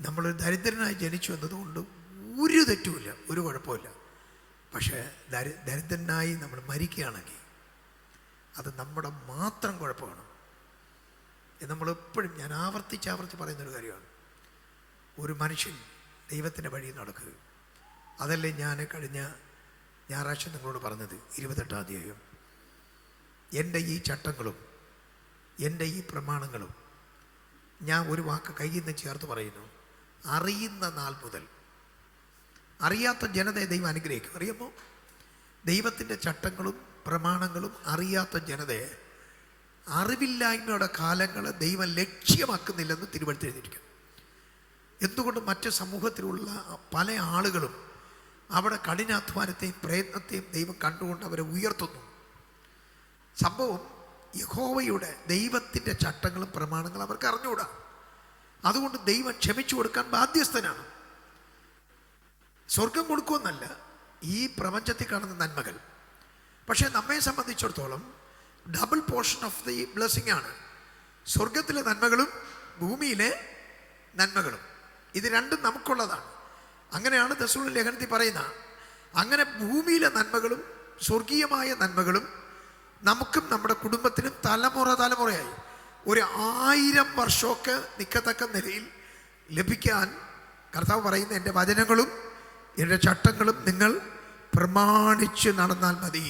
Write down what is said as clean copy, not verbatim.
നമ്മൾ ദരിദ്രനായി ജനിച്ചു എന്നതുകൊണ്ട് ഒരു തെറ്റുമില്ല, ഒരു കുഴപ്പമില്ല. പക്ഷേ ദരിദ്രനായി നമ്മൾ മരിക്കുകയാണെങ്കിൽ അത് നമ്മുടെ മാത്രം കുഴപ്പമാണ്. നമ്മളെപ്പോഴും ഞാൻ ആവർത്തിച്ച് പറയുന്നൊരു കാര്യമാണ്. ഒരു മനുഷ്യൻ ദൈവത്തിൻ്റെ വഴി നടക്കുക. അതല്ലേ ഞാൻ കഴിഞ്ഞ ഞായറാഴ്ച നിങ്ങളോട് പറഞ്ഞത്. 28-ാം അധ്യായം, എൻ്റെ ഈ ചട്ടങ്ങളും എൻ്റെ ഈ പ്രമാണങ്ങളും, ഞാൻ ഒരു വാക്ക് കയ്യിൽ നിന്ന് ചേർത്ത് പറയുന്നു, അറിയുന്ന നാൾ മുതൽ. അറിയാത്ത ജനതയെ ദൈവം അനുഗ്രഹിക്കും. അറിയുമോ? ദൈവത്തിൻ്റെ ചട്ടങ്ങളും പ്രമാണങ്ങളും അറിയാത്ത ജനതയെ, അറിവില്ലായ്മയുടെ കാലങ്ങൾ ദൈവം ലക്ഷ്യമാക്കുന്നില്ലെന്ന് തിരുവഴുത്ത് എഴുതിയിരിക്കും. എന്തുകൊണ്ട്? മറ്റ് സമൂഹത്തിലുള്ള പല ആളുകളും അവിടെ കഠിനാധ്വാനത്തെയും പ്രയത്നത്തെയും ദൈവം കണ്ടുകൊണ്ട് അവരെ ഉയർത്തുന്നു. സംഭവം യഹോവയുടെ ദൈവത്തിൻ്റെ ചട്ടങ്ങളും പ്രമാണങ്ങളും അവർക്ക് അറിഞ്ഞുകൂടാ. അതുകൊണ്ട് ദൈവം ക്ഷമിച്ചു കൊടുക്കാൻ ബാധ്യസ്ഥനാണ്. സ്വർഗം കൊടുക്കുമെന്നല്ല, ഈ പ്രപഞ്ചത്തിൽ കാണുന്ന നന്മകൾ. പക്ഷേ നമ്മെ സംബന്ധിച്ചിടത്തോളം double portion of the blessing ആണ്. സ്വർഗത്തിലെ നന്മകളും ഭൂമിയിലെ നന്മകളും, ഇത് രണ്ടും നമുക്കുള്ളതാണ്. അങ്ങനെയാണ് തെസ്സലോനിക്ക ലേഖനത്തിൽ പറയുന്ന. അങ്ങനെ ഭൂമിയിലെ നന്മകളും സ്വർഗീയമായ നന്മകളും നമുക്കും നമ്മുടെ കുടുംബത്തിനും തലമുറയായി ഒരു 1000 വർഷമൊക്കെ നിൽക്കത്തക്ക നിലയിൽ ലഭിക്കാൻ കർത്താവ് പറയുന്ന, എൻ്റെ വചനങ്ങളും എൻ്റെ ചട്ടങ്ങളും നിങ്ങൾ പ്രമാണിച്ച് നടന്നാൽ മതി.